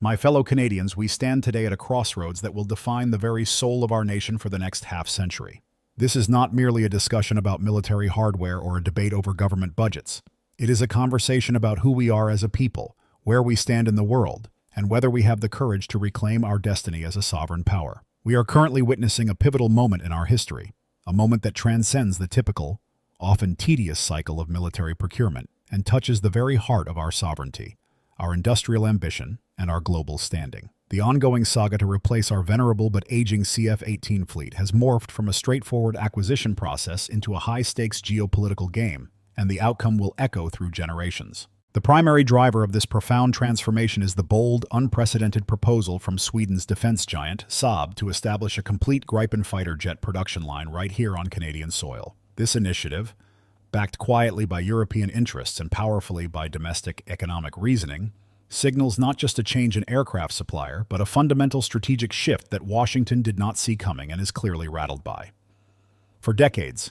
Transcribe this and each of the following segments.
My fellow Canadians, we stand today at a crossroads that will define the very soul of our nation for the next half-century. This is not merely a discussion about military hardware or a debate over government budgets. It is a conversation about who we are as a people, where we stand in the world, and whether we have the courage to reclaim our destiny as a sovereign power. We are currently witnessing a pivotal moment in our history, a moment that transcends the typical, often tedious cycle of military procurement and touches the very heart of our sovereignty, our industrial ambition, and our global standing. The ongoing saga to replace our venerable but aging CF-18 fleet has morphed from a straightforward acquisition process into a high-stakes geopolitical game, and the outcome will echo through generations. The primary driver of this profound transformation is the bold, unprecedented proposal from Sweden's defense giant, Saab, to establish a complete Gripen fighter jet production line right here on Canadian soil. This initiative, backed quietly by European interests and powerfully by domestic economic reasoning, signals not just a change in aircraft supplier, but a fundamental strategic shift that Washington did not see coming and is clearly rattled by. For decades,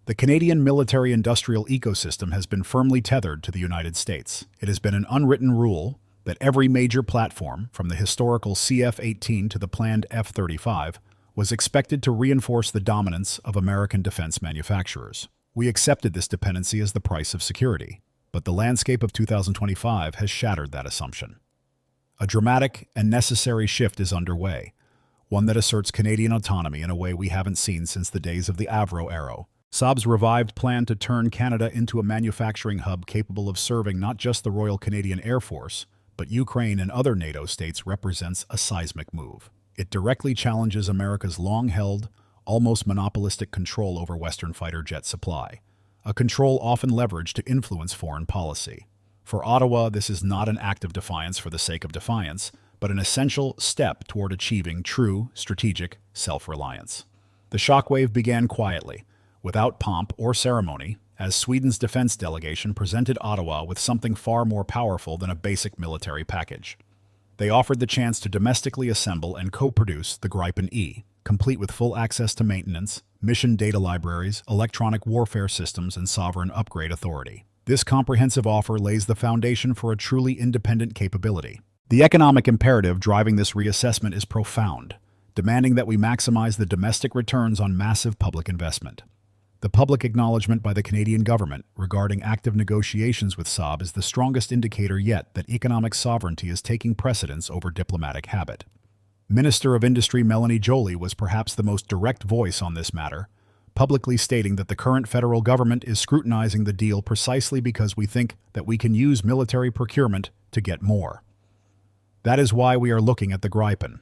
the Canadian military-industrial ecosystem has been firmly tethered to the United States. It has been an unwritten rule that every major platform, from the historical CF-18 to the planned F-35, was expected to reinforce the dominance of American defense manufacturers. We accepted this dependency as the price of security, but the landscape of 2025 has shattered that assumption. A dramatic and necessary shift is underway, one that asserts Canadian autonomy in a way we haven't seen since the days of the Avro era. Saab's revived plan to turn Canada into a manufacturing hub capable of serving not just the Royal Canadian Air Force, but Ukraine and other NATO states represents a seismic move. It directly challenges America's long-held, almost monopolistic control over Western fighter jet supply, a control often leveraged to influence foreign policy. For Ottawa, this is not an act of defiance for the sake of defiance, but an essential step toward achieving true strategic self-reliance. The shockwave began quietly, without pomp or ceremony, as Sweden's defense delegation presented Ottawa with something far more powerful than a basic military package. They offered the chance to domestically assemble and co-produce the Gripen E, complete with full access to maintenance, mission data libraries, electronic warfare systems, and sovereign upgrade authority. This comprehensive offer lays the foundation for a truly independent capability. The economic imperative driving this reassessment is profound, demanding that we maximize the domestic returns on massive public investment. The public acknowledgement by the Canadian government regarding active negotiations with Saab is the strongest indicator yet that economic sovereignty is taking precedence over diplomatic habit. Minister of Industry Melanie Joly was perhaps the most direct voice on this matter, publicly stating that the current federal government is scrutinizing the deal precisely because we think that we can use military procurement to get more. That is why we are looking at the Gripen.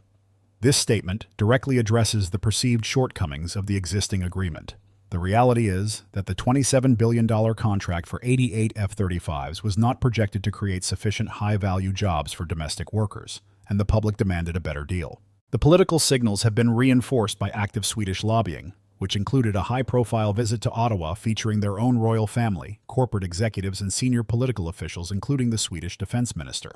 This statement directly addresses the perceived shortcomings of the existing agreement. The reality is that the $27 billion contract for 88 F-35s was not projected to create sufficient high-value jobs for domestic workers, and the public demanded a better deal. The political signals have been reinforced by active Swedish lobbying, which included a high-profile visit to Ottawa featuring their own royal family, corporate executives, and senior political officials, including the Swedish defense minister.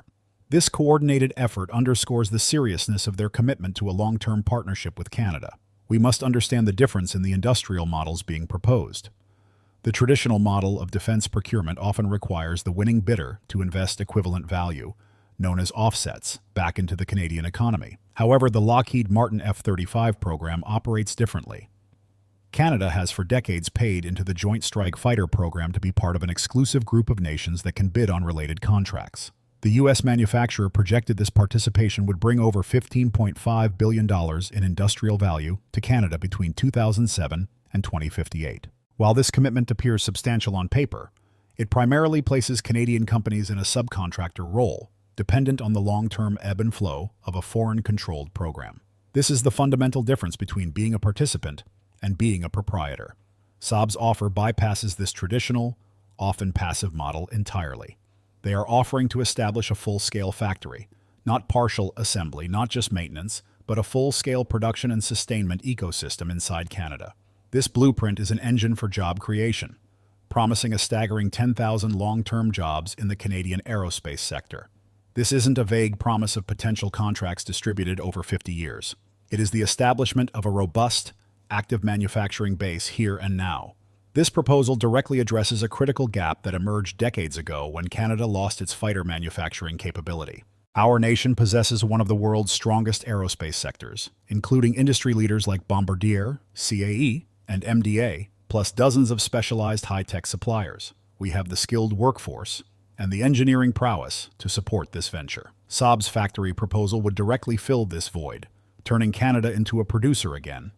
This coordinated effort underscores the seriousness of their commitment to a long-term partnership with Canada. We must understand the difference in the industrial models being proposed. The traditional model of defense procurement often requires the winning bidder to invest equivalent value, known as offsets, back into the Canadian economy. However, the Lockheed Martin F-35 program operates differently. Canada has for decades paid into the Joint Strike Fighter program to be part of an exclusive group of nations that can bid on related contracts. The U.S. manufacturer projected this participation would bring over $15.5 billion in industrial value to Canada between 2007 and 2058. While this commitment appears substantial on paper, it primarily places Canadian companies in a subcontractor role, dependent on the long-term ebb and flow of a foreign-controlled program. This is the fundamental difference between being a participant and being a proprietor. Saab's offer bypasses this traditional, often passive model entirely. They are offering to establish a full-scale factory, not partial assembly, not just maintenance, but a full-scale production and sustainment ecosystem inside Canada. This blueprint is an engine for job creation, promising a staggering 10,000 long-term jobs in the Canadian aerospace sector. This isn't a vague promise of potential contracts distributed over 50 years. It is the establishment of a robust, active manufacturing base here and now. This proposal directly addresses a critical gap that emerged decades ago when Canada lost its fighter manufacturing capability. Our nation possesses one of the world's strongest aerospace sectors, including industry leaders like Bombardier, CAE, and MDA, plus dozens of specialized high-tech suppliers. We have the skilled workforce and the engineering prowess to support this venture. Saab's factory proposal would directly fill this void, turning Canada into a producer again,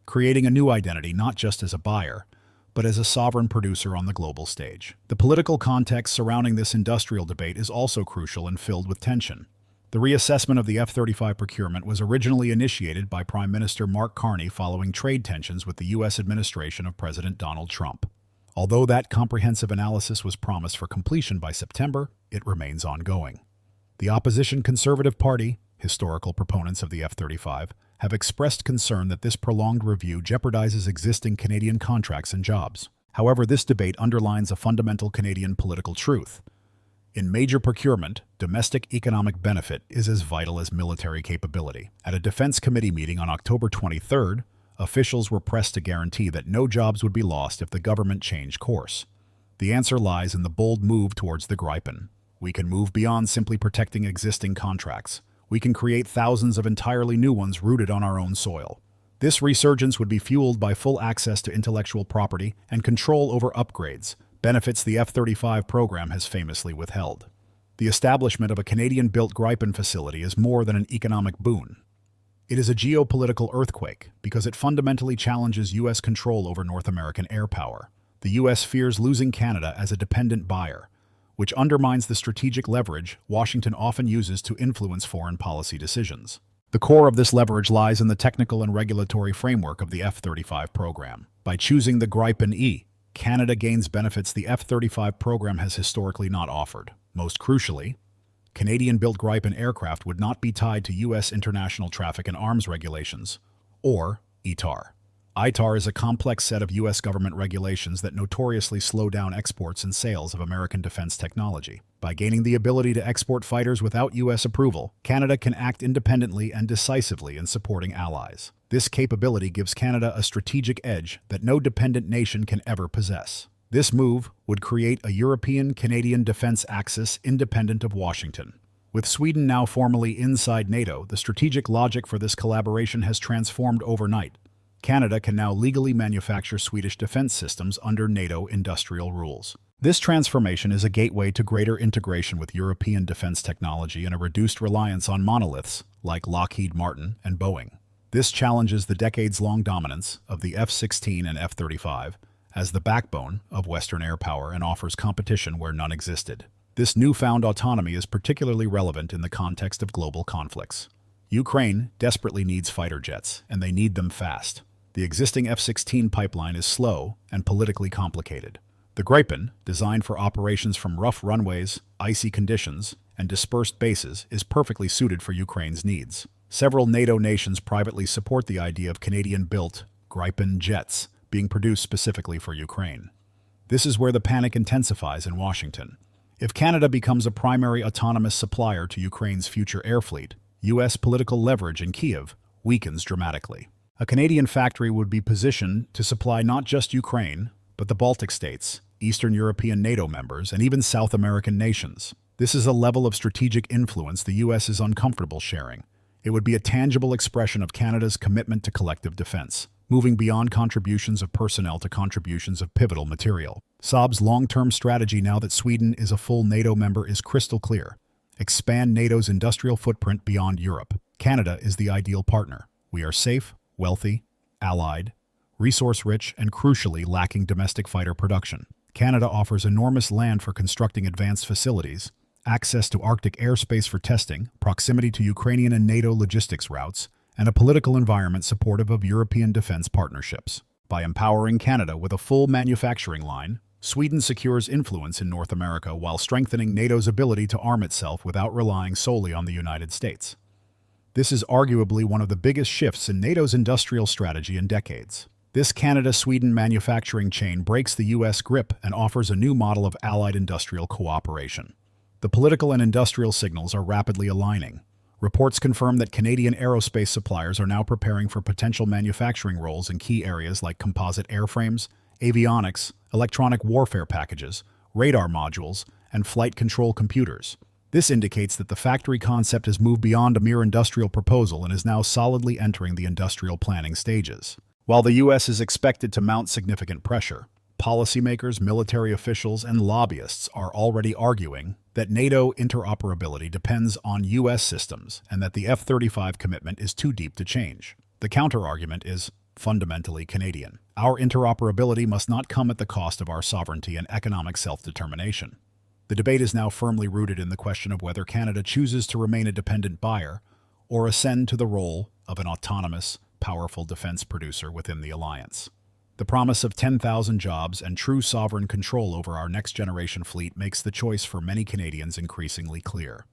creating a new identity not just as a buyer, but as a sovereign producer on the global stage. The political context surrounding this industrial debate is also crucial and filled with tension. The reassessment of the F-35 procurement was originally initiated by Prime Minister Mark Carney following trade tensions with the U.S. administration of President Donald Trump. Although that comprehensive analysis was promised for completion by September, it remains ongoing. The opposition Conservative Party, historical proponents of the F-35, have expressed concern that this prolonged review jeopardizes existing Canadian contracts and jobs. However, this debate underlines a fundamental Canadian political truth. In major procurement, domestic economic benefit is as vital as military capability. At a Defense Committee meeting on October 23rd, officials were pressed to guarantee that no jobs would be lost if the government changed course. The answer lies in the bold move towards the Gripen. We can move beyond simply protecting existing contracts. We can create thousands of entirely new ones rooted on our own soil. This resurgence would be fueled by full access to intellectual property and control over upgrades, benefits the F-35 program has famously withheld. The establishment of a Canadian-built Gripen facility is more than an economic boon. It is a geopolitical earthquake because it fundamentally challenges U.S. control over North American air power. The U.S. fears losing Canada as a dependent buyer, which undermines the strategic leverage Washington often uses to influence foreign policy decisions. The core of this leverage lies in the technical and regulatory framework of the F-35 program. By choosing the Gripen E, Canada gains benefits the F-35 program has historically not offered. Most crucially, Canadian-built Gripen aircraft would not be tied to U.S. international traffic and arms regulations, or ITAR. ITAR is a complex set of U.S. government regulations that notoriously slow down exports and sales of American defense technology. By gaining the ability to export fighters without U.S. approval, Canada can act independently and decisively in supporting allies. This capability gives Canada a strategic edge that no dependent nation can ever possess. This move would create a European-Canadian defense axis independent of Washington. With Sweden now formally inside NATO, the strategic logic for this collaboration has transformed overnight. Canada can now legally manufacture Swedish defense systems under NATO industrial rules. This transformation is a gateway to greater integration with European defense technology and a reduced reliance on monoliths like Lockheed Martin and Boeing. This challenges the decades-long dominance of the F-16 and F-35 as the backbone of Western air power and offers competition where none existed. This newfound autonomy is particularly relevant in the context of global conflicts. Ukraine desperately needs fighter jets, and they need them fast. The existing F-16 pipeline is slow and politically complicated. The Gripen, designed for operations from rough runways, icy conditions, and dispersed bases, is perfectly suited for Ukraine's needs. Several NATO nations privately support the idea of Canadian-built Gripen jets being produced specifically for Ukraine. This is where the panic intensifies in Washington. If Canada becomes a primary autonomous supplier to Ukraine's future air fleet, U.S. political leverage in Kyiv weakens dramatically. A Canadian factory would be positioned to supply not just Ukraine, but the Baltic states, Eastern European NATO members, and even South American nations. This is a level of strategic influence the U.S. is uncomfortable sharing. It would be a tangible expression of Canada's commitment to collective defense, moving beyond contributions of personnel to contributions of pivotal material. Saab's long-term strategy now that Sweden is a full NATO member is crystal clear. Expand NATO's industrial footprint beyond Europe. Canada is the ideal partner. We are safe, wealthy, allied, resource-rich, and crucially lacking domestic fighter production. Canada offers enormous land for constructing advanced facilities, access to Arctic airspace for testing, proximity to Ukrainian and NATO logistics routes, and a political environment supportive of European defense partnerships. By empowering Canada with a full manufacturing line, Sweden secures influence in North America while strengthening NATO's ability to arm itself without relying solely on the United States. This is arguably one of the biggest shifts in NATO's industrial strategy in decades. This Canada-Sweden manufacturing chain breaks the U.S. grip and offers a new model of allied industrial cooperation. The political and industrial signals are rapidly aligning. Reports confirm that Canadian aerospace suppliers are now preparing for potential manufacturing roles in key areas like composite airframes, avionics, electronic warfare packages, radar modules, and flight control computers. This indicates that the factory concept has moved beyond a mere industrial proposal and is now solidly entering the industrial planning stages. While the U.S. is expected to mount significant pressure, policymakers, military officials, and lobbyists are already arguing that NATO interoperability depends on U.S. systems and that the F-35 commitment is too deep to change. The counterargument is fundamentally Canadian. Our interoperability must not come at the cost of our sovereignty and economic self-determination. The debate is now firmly rooted in the question of whether Canada chooses to remain a dependent buyer or ascend to the role of an autonomous, powerful defense producer within the alliance. The promise of 10,000 jobs and true sovereign control over our next-generation fleet makes the choice for many Canadians increasingly clear.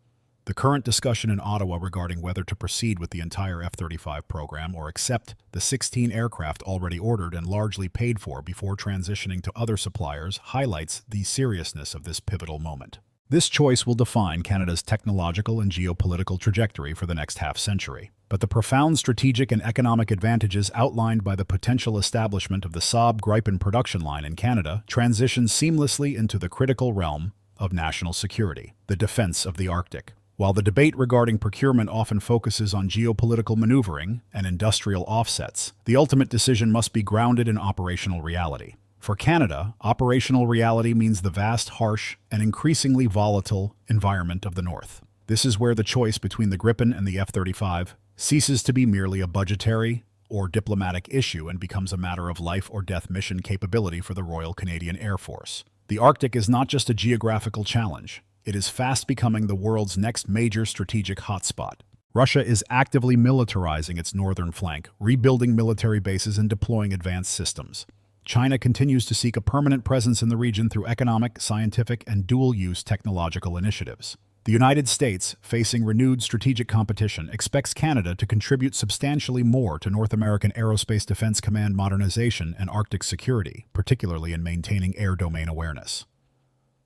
The current discussion in Ottawa regarding whether to proceed with the entire F-35 program or accept the 16 aircraft already ordered and largely paid for before transitioning to other suppliers highlights the seriousness of this pivotal moment. This choice will define Canada's technological and geopolitical trajectory for the next half-century. But the profound strategic and economic advantages outlined by the potential establishment of the Saab Gripen production line in Canada transition seamlessly into the critical realm of national security, the defense of the Arctic. While the debate regarding procurement often focuses on geopolitical maneuvering and industrial offsets, the ultimate decision must be grounded in operational reality. For Canada, operational reality means the vast, harsh, and increasingly volatile environment of the North. This is where the choice between the Gripen and the F-35 ceases to be merely a budgetary or diplomatic issue and becomes a matter of life-or-death mission capability for the Royal Canadian Air Force. The Arctic is not just a geographical challenge. It is fast becoming the world's next major strategic hotspot. Russia is actively militarizing its northern flank, rebuilding military bases and deploying advanced systems. China continues to seek a permanent presence in the region through economic, scientific, and dual-use technological initiatives. The United States, facing renewed strategic competition, expects Canada to contribute substantially more to North American Aerospace Defense Command modernization and Arctic security, particularly in maintaining air domain awareness.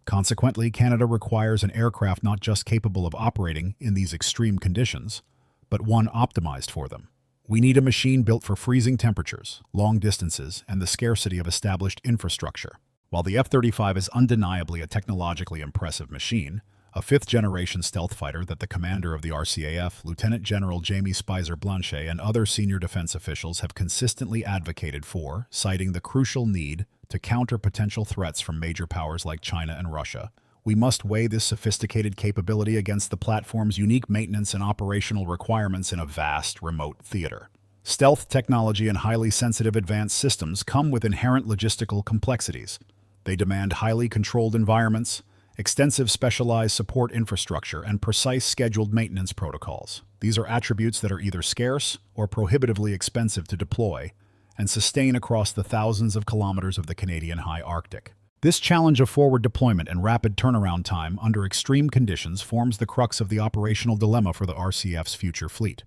Consequently, Canada requires an aircraft not just capable of operating in these extreme conditions, but one optimized for them. We need a machine built for freezing temperatures, long distances, and the scarcity of established infrastructure. While the F-35 is undeniably a technologically impressive machine, a fifth-generation stealth fighter that the commander of the RCAF, Lieutenant General Jamie Spicer Blanchet, and other senior defense officials have consistently advocated for, citing the crucial need to counter potential threats from major powers like China and Russia. We must weigh this sophisticated capability against the platform's unique maintenance and operational requirements in a vast, remote theater. Stealth technology and highly sensitive advanced systems come with inherent logistical complexities. They demand highly controlled environments, extensive specialized support infrastructure, and precise scheduled maintenance protocols. These are attributes that are either scarce or prohibitively expensive to deploy and sustain across the thousands of kilometers of the Canadian high Arctic. This challenge of forward deployment and rapid turnaround time under extreme conditions forms the crux of the operational dilemma for the RCF's future fleet.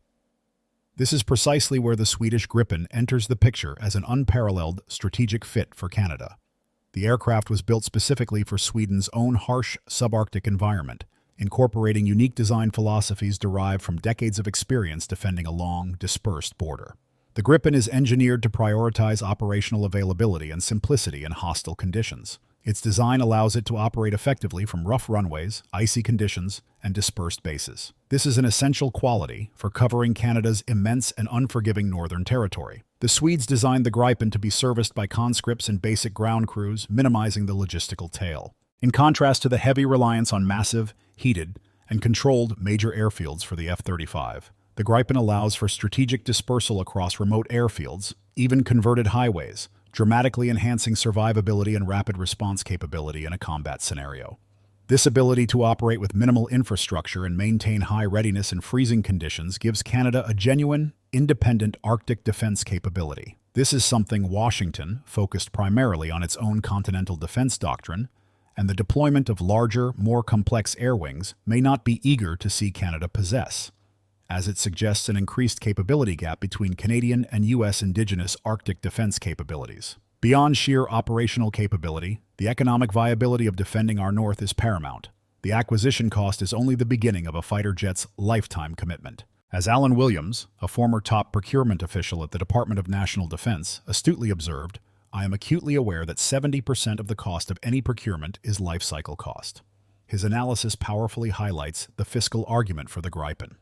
This is precisely where the Swedish Gripen enters the picture as an unparalleled strategic fit for Canada. The aircraft was built specifically for Sweden's own harsh subarctic environment, incorporating unique design philosophies derived from decades of experience defending a long, dispersed border. The Gripen is engineered to prioritize operational availability and simplicity in hostile conditions. Its design allows it to operate effectively from rough runways, icy conditions, and dispersed bases. This is an essential quality for covering Canada's immense and unforgiving northern territory. The Swedes designed the Gripen to be serviced by conscripts and basic ground crews, minimizing the logistical tail. In contrast to the heavy reliance on massive, heated, and controlled major airfields for the F-35, the Gripen allows for strategic dispersal across remote airfields, even converted highways, dramatically enhancing survivability and rapid response capability in a combat scenario. This ability to operate with minimal infrastructure and maintain high readiness in freezing conditions gives Canada a genuine, independent Arctic defense capability. This is something Washington, focused primarily on its own continental defense doctrine, and the deployment of larger, more complex air wings, may not be eager to see Canada possess, as it suggests an increased capability gap between Canadian and U.S. indigenous Arctic defense capabilities. Beyond sheer operational capability, the economic viability of defending our north is paramount. The acquisition cost is only the beginning of a fighter jet's lifetime commitment. As Alan Williams, a former top procurement official at the Department of National Defense, astutely observed, "I am acutely aware that 70% of the cost of any procurement is lifecycle cost." his analysis powerfully highlights the fiscal argument for the Gripen.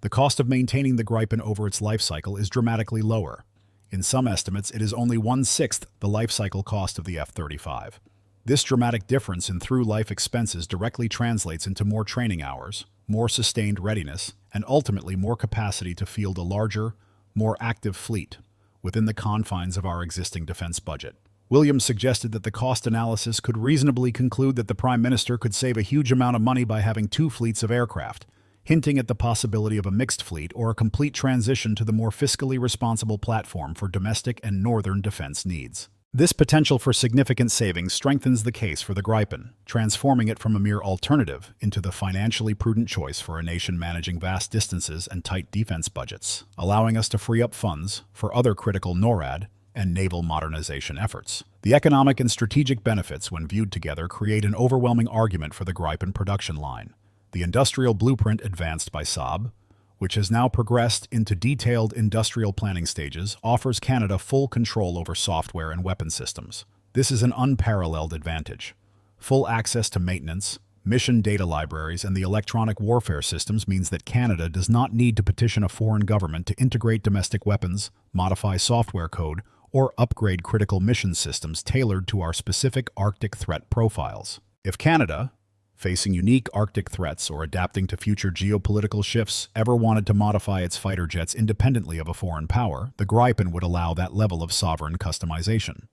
The cost of maintaining the Gripen over its life cycle is dramatically lower. In some estimates, it is only 1/6 the life cycle cost of the F-35. This dramatic difference in through-life expenses directly translates into more training hours, more sustained readiness, and ultimately more capacity to field a larger, more active fleet within the confines of our existing defense budget. Williams suggested that the cost analysis could reasonably conclude that the Prime Minister could save a huge amount of money by having two fleets of aircraft, hinting at the possibility of a mixed fleet or a complete transition to the more fiscally responsible platform for domestic and northern defense needs. This potential for significant savings strengthens the case for the Gripen, transforming it from a mere alternative into the financially prudent choice for a nation managing vast distances and tight defense budgets, allowing us to free up funds for other critical NORAD and naval modernization efforts. The economic and strategic benefits, when viewed together, create an overwhelming argument for the Gripen production line. The industrial blueprint advanced by Saab, which has now progressed into detailed industrial planning stages, offers Canada full control over software and weapon systems. This is an unparalleled advantage. Full access to maintenance, mission data libraries, and the electronic warfare systems means that Canada does not need to petition a foreign government to integrate domestic weapons, modify software code, or upgrade critical mission systems tailored to our specific Arctic threat profiles. If Canada, facing unique Arctic threats or adapting to future geopolitical shifts, ever wanted to modify its fighter jets independently of a foreign power, the Gripen would allow that level of sovereign customization.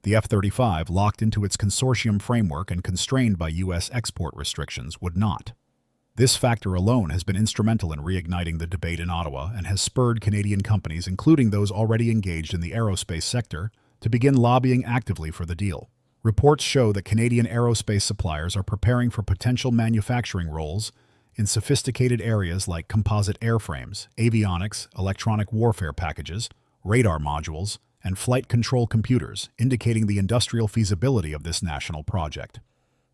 The F-35, locked into its consortium framework and constrained by US export restrictions, would not. This factor alone has been instrumental in reigniting the debate in Ottawa and has spurred Canadian companies, including those already engaged in the aerospace sector, to begin lobbying actively for the deal. Reports show that Canadian aerospace suppliers are preparing for potential manufacturing roles in sophisticated areas like composite airframes, avionics, electronic warfare packages, radar modules, and flight control computers, indicating the industrial feasibility of this national project.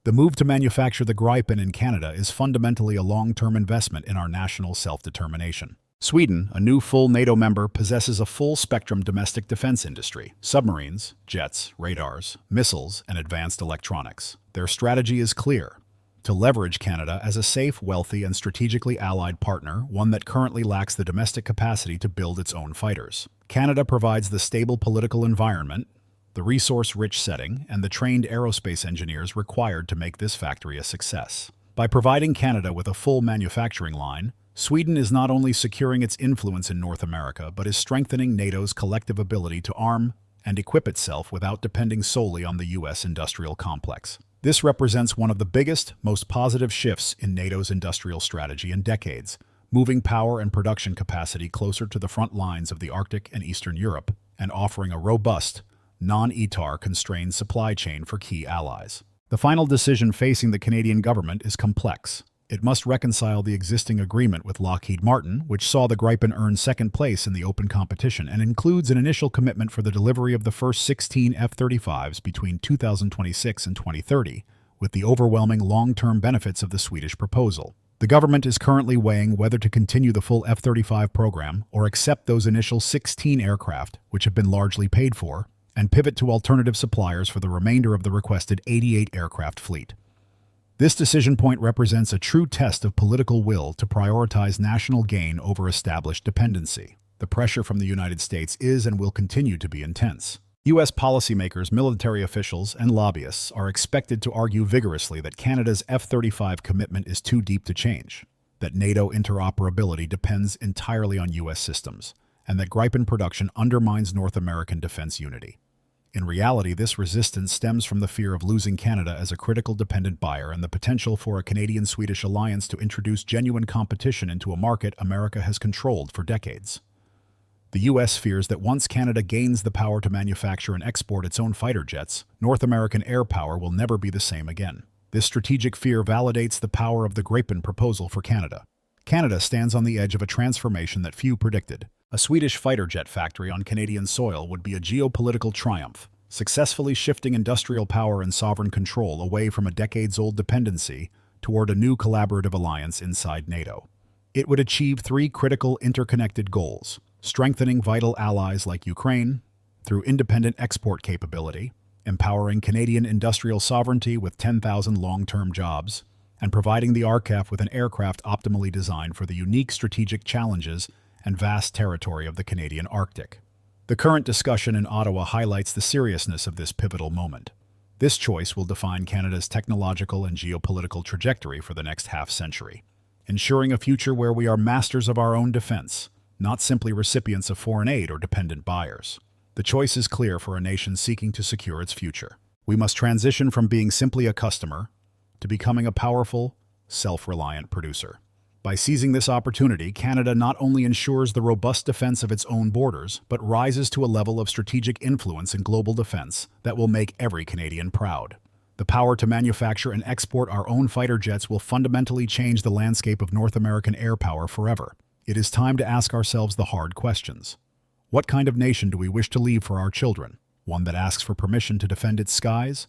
The move to manufacture the Gripen in Canada is fundamentally a long-term investment in our national self-determination. Sweden, a new full NATO member, possesses a full-spectrum domestic defense industry: submarines, jets, radars, missiles, and advanced electronics. Their strategy is clear: to leverage Canada as a safe, wealthy, and strategically allied partner, one that currently lacks the domestic capacity to build its own fighters. Canada provides the stable political environment, the resource-rich setting, and the trained aerospace engineers required to make this factory a success. By providing Canada with a full manufacturing line, Sweden is not only securing its influence in North America, but is strengthening NATO's collective ability to arm and equip itself without depending solely on the U.S. industrial complex. This represents one of the biggest, most positive shifts in NATO's industrial strategy in decades, moving power and production capacity closer to the front lines of the Arctic and Eastern Europe, and offering a robust, non-ITAR constrained supply chain for key allies. The final decision facing the Canadian government is complex. It must reconcile the existing agreement with Lockheed Martin, which saw the Gripen earn second place in the open competition and includes an initial commitment for the delivery of the first 16 F-35s between 2026 and 2030, with the overwhelming long-term benefits of the Swedish proposal. The government is currently weighing whether to continue the full F-35 program or accept those initial 16 aircraft, which have been largely paid for, and pivot to alternative suppliers for the remainder of the requested 88 aircraft fleet. This decision point represents a true test of political will to prioritize national gain over established dependency. The pressure from the United States is and will continue to be intense. U.S. policymakers, military officials, and lobbyists are expected to argue vigorously that Canada's F-35 commitment is too deep to change, that NATO interoperability depends entirely on U.S. systems, and that Gripen production undermines North American defense unity. In reality, this resistance stems from the fear of losing Canada as a critical dependent buyer and the potential for a Canadian-Swedish alliance to introduce genuine competition into a market America has controlled for decades. The U.S. fears that once Canada gains the power to manufacture and export its own fighter jets, North American air power will never be the same again. This strategic fear validates the power of the Gripen proposal for Canada. Canada stands on the edge of a transformation that few predicted. A Swedish fighter jet factory on Canadian soil would be a geopolitical triumph, successfully shifting industrial power and sovereign control away from a decades-old dependency toward a new collaborative alliance inside NATO. It would achieve three critical interconnected goals: strengthening vital allies like Ukraine through independent export capability, empowering Canadian industrial sovereignty with 10,000 long-term jobs, and providing the RCAF with an aircraft optimally designed for the unique strategic challenges and vast territory of the Canadian Arctic. The current discussion in Ottawa highlights the seriousness of this pivotal moment. This choice will define Canada's technological and geopolitical trajectory for the next half-century, ensuring a future where we are masters of our own defense, not simply recipients of foreign aid or dependent buyers. The choice is clear for a nation seeking to secure its future. We must transition from being simply a customer to becoming a powerful, self-reliant producer. By seizing this opportunity, Canada not only ensures the robust defense of its own borders, but rises to a level of strategic influence in global defense that will make every Canadian proud. The power to manufacture and export our own fighter jets will fundamentally change the landscape of North American air power forever. It is time to ask ourselves the hard questions. What kind of nation do we wish to leave for our children? One that asks for permission to defend its skies?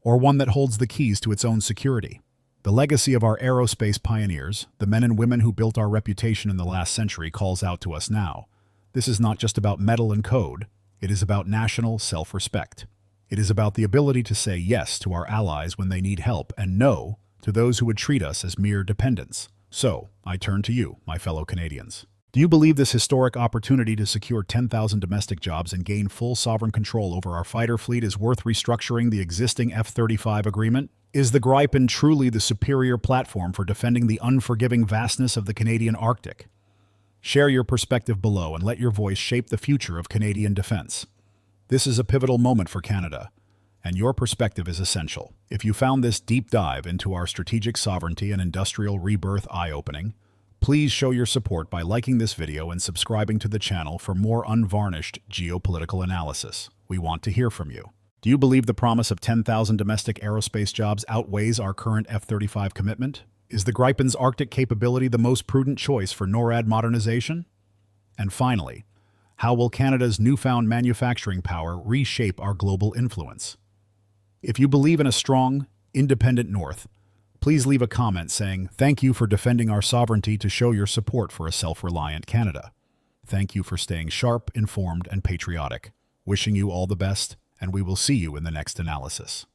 Or one that holds the keys to its own security? The legacy of our aerospace pioneers, the men and women who built our reputation in the last century, calls out to us now. This is not just about metal and code. It is about national self-respect. It is about the ability to say yes to our allies when they need help and no to those who would treat us as mere dependents. So, I turn to you, my fellow Canadians. Do you believe this historic opportunity to secure 10,000 domestic jobs and gain full sovereign control over our fighter fleet is worth restructuring the existing F-35 agreement? Is the Gripen truly the superior platform for defending the unforgiving vastness of the Canadian Arctic? Share your perspective below and let your voice shape the future of Canadian defense. This is a pivotal moment for Canada, and your perspective is essential. If you found this deep dive into our strategic sovereignty and industrial rebirth eye-opening, please show your support by liking this video and subscribing to the channel for more unvarnished geopolitical analysis. We want to hear from you. Do you believe the promise of 10,000 domestic aerospace jobs outweighs our current F-35 commitment? Is the Gripen's Arctic capability the most prudent choice for NORAD modernization? And finally, how will Canada's newfound manufacturing power reshape our global influence? If you believe in a strong, independent North, please leave a comment saying, "Thank you for defending our sovereignty," to show your support for a self-reliant Canada. Thank you for staying sharp, informed, and patriotic. Wishing you all the best, and we will see you in the next analysis.